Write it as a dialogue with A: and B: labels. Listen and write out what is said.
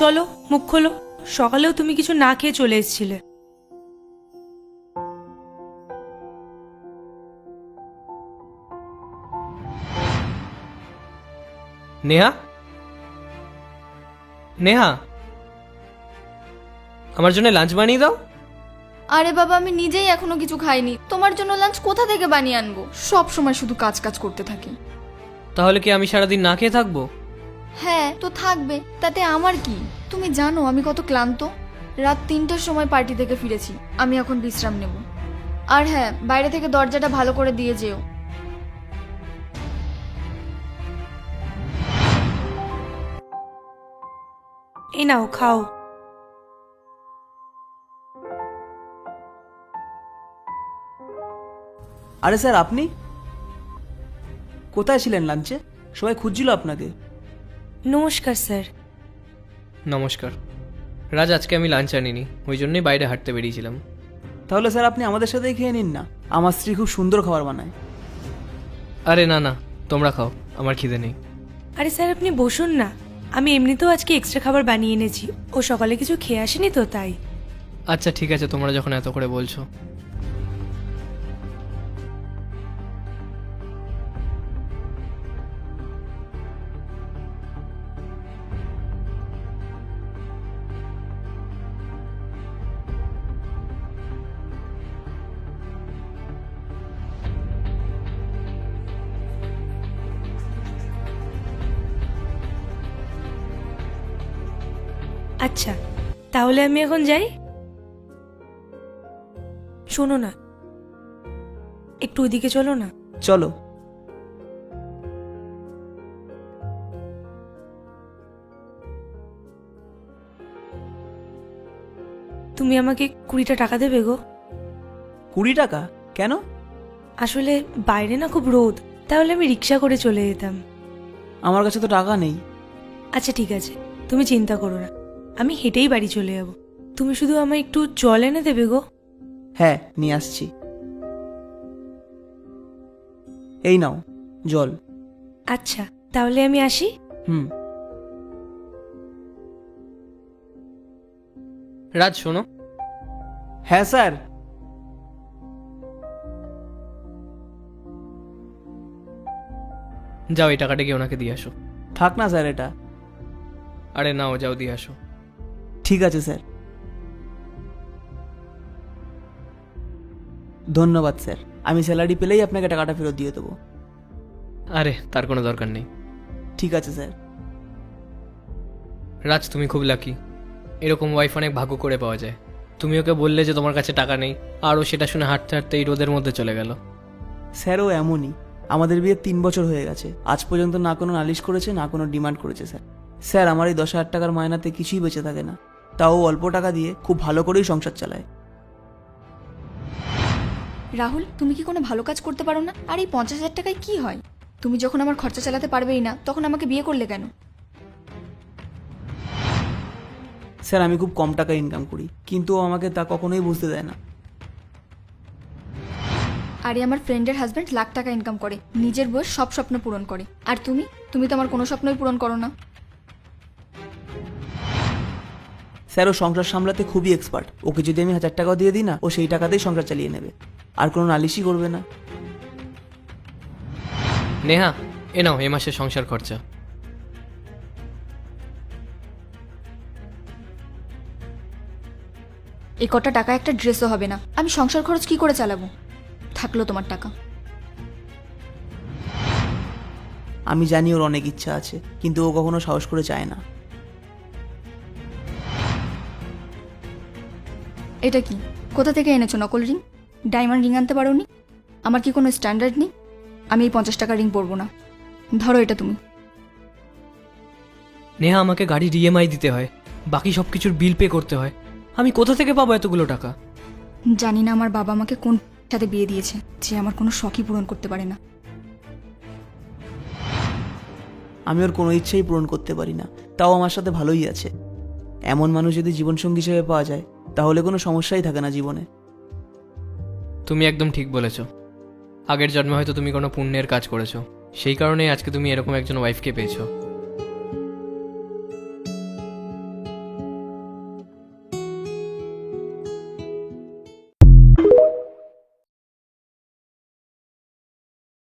A: চলো মুখ খোলো। সকালেও তুমি কিছু না খেয়ে চলে এসেছিলে।
B: নেহা, নেহা, আমার জন্য লাঞ্চ বানিয়ে দাও।
C: আরে বাবা, আমি নিজেই এখনো কিছু খাইনি, তোমার জন্য লাঞ্চ কোথা থেকে বানিয়ে আনবো? সব সময় শুধু কাজ কাজ করতে থাকি।
B: তাহলে কি আমি সারাদিন না খেয়ে থাকবো?
C: হ্যাঁ তো থাকবে, তাতে আমার কি? তুমি জানো আমি কত ক্লান্ত। রাত 3টের সময় পার্টি থেকে ফিরেছি, আমি এখন বিশ্রাম নেব। আর হ্যাঁ, বাইরে থেকে দরজাটা ভালো করে দিয়ে যেও।
A: এই নাও খাও।
D: আরে স্যার, আপনি কোথায় ছিলেন লাঞ্চে? সবাই খুঁজছিল আপনাকে।
A: নমস্কার স্যার।
B: নমস্কার। রাজ, আজকে আমি লাঞ্চ আনিনি, ওই জন্যই বাইরে হাঁটতে বেরিয়েছিলাম।
D: তাহলে স্যার আপনি আমাদের সাথেই খেয়ে নিন না, আমার স্ত্রী খুব সুন্দর খাবার বানায়।
B: আরে না না, তোমরা খাও, আমার খিদে নেই।
A: আরে স্যার আপনি বসুন না, আমি এমনিতেও আজকে এক্সট্রা খাবার বানিয়ে এনেছি। ও সকালে কিছু খেয়ে আসেনি তো তাই।
B: আচ্ছা ঠিক আছে, তোমরা যখন এত করে বলছো।
A: আচ্ছা তাহলে আমি এখন যাই। শোনো না, একটু ওইদিকে চলো না।
D: চলো।
A: তুমি আমাকে 20টা টাকা দেবে গো?
D: 20 টাকা? কেন?
A: আসলে বাইরে না খুব রোদ, তাহলে আমি রিক্সা করে চলে যেতাম।
D: আমার কাছে তো টাকা নেই।
A: আচ্ছা ঠিক আছে, তুমি চিন্তা করো না, আমি হেঁটেই বাড়ি চলে যাব। তুমি শুধু আমায় একটু জল এনে দেবে গো?
D: হ্যাঁ, নিয়ে আসছি। এই নাও জল।
A: আচ্ছা তাহলে আমি আসি।
D: হুম।
B: রাজ শোনো।
D: হ্যাঁ স্যার।
B: যাও, এই টাকাটা গিয়ে ওনাকে দিয়ে আসো।
D: থাক না স্যার এটা।
B: আরে নাও, যাও দিয়ে আসো।
D: ঠিক আছে স্যার। ধন্যবাদ স্যার, আমি স্যালারি পেলেই আপনাকে টাকাটা ফেরত দিয়ে দেবো।
B: আরে তার কোনো দরকার নেই।
D: ঠিক আছে স্যার।
B: রাজ, তুমি খুব লাকি, এরকম ওয়াইফ অনেক ভাগ্য করে পাওয়া যায়। তুমি ওকে বললে যে তোমার কাছে টাকা নেই, আর ও সেটা শুনে হাঁটতে হাঁটতে এই রোদের মধ্যে চলে গেল।
D: স্যার ও এমনই, আমাদের বিয়ে 3 বছর হয়ে গেছে, আজ পর্যন্ত না কোনো নালিশ করেছে না কোনো ডিমান্ড করেছে। স্যার স্যার আমার এই 10,000 টাকার মায়নাতে কিছুই বেঁচে থাকে না, তাও অল্প টাকা দিয়ে খুব ভালো করেই সংসার চালায়।
C: রাহুল, তুমি কি কোনো ভালো কাজ করতে পারো না? আর এই 50,000 টাকায় কি হয়? তুমি যখন আমার খরচা চালাতে পারবেই না, তখন আমাকে বিয়ে করলে কেন?
D: স্যার আমি খুব কম টাকা ইনকাম করি, কিন্তু ও আমাকে তা কখনোই বুঝতে দেয় না।
C: আরে আমার ফ্রেন্ডের হাজব্যান্ড লাখ টাকা ইনকাম করে, নিজের বউয়ের সব স্বপ্ন পূরণ করে। আর তুমি তো আমার কোনো স্বপ্নই পূরণ করো না।
D: স্যার ও সংসার সামলাতে খুবই এক্সপার্ট, ওকে যদি আমি 1000 টাকাও দিয়ে দিই না, ও সেই টাকাতেই সংসার চালিয়ে নেবে, আর কোনো নালিশই করবে না।
B: নেহা, এ নাও এ মাসের সংসার খরচা।
C: এই কটা টাকা একটা ড্রেসও হবে না, আমি সংসার খরচ কি করে চালাবো? থাকলো তোমার টাকা।
D: আমি জানি ওর অনেক ইচ্ছা আছে, কিন্তু ও কখনো সাহস করে চায় না।
C: এটা কি? কোথা থেকে এনেছো নকল রিং? ডায়মন্ড রিং আনতে পারোনি? আমার কি কোনো স্ট্যান্ডার্ড নেই? আমি এই 50 টাকার রিং পরবো না। ধরো এটা তুমি।
B: নেহা, আমাকে গাড়ির ইএমআই দিতে হয়, বাকি সব কিছুর বিল পে করতে হয়, আমি কোথা থেকে পাবো এতগুলো টাকা?
C: জানি না আমার বাবা আমাকে কোন সাথে বিয়ে দিয়েছে যে আমার কোনো শখই পূরণ করতে পারে না।
D: আমি ওর কোনো ইচ্ছাই পূরণ করতে পারি না, তাও আমার সাথে ভালোই আছে। এমন মানুষ যদি জীবনসঙ্গী হিসেবে পাওয়া যায়, তাহলে কোনো সমস্যাই থাকে না জীবনে।
B: তুমি একদম ঠিক বলেছ। আগের জন্মে হয়তো তুমি কোনো পুণ্যের কাজ করেছো, সেই কারণেই আজকে তুমি এরকম একজন ওয়াইফকে পেয়েছো।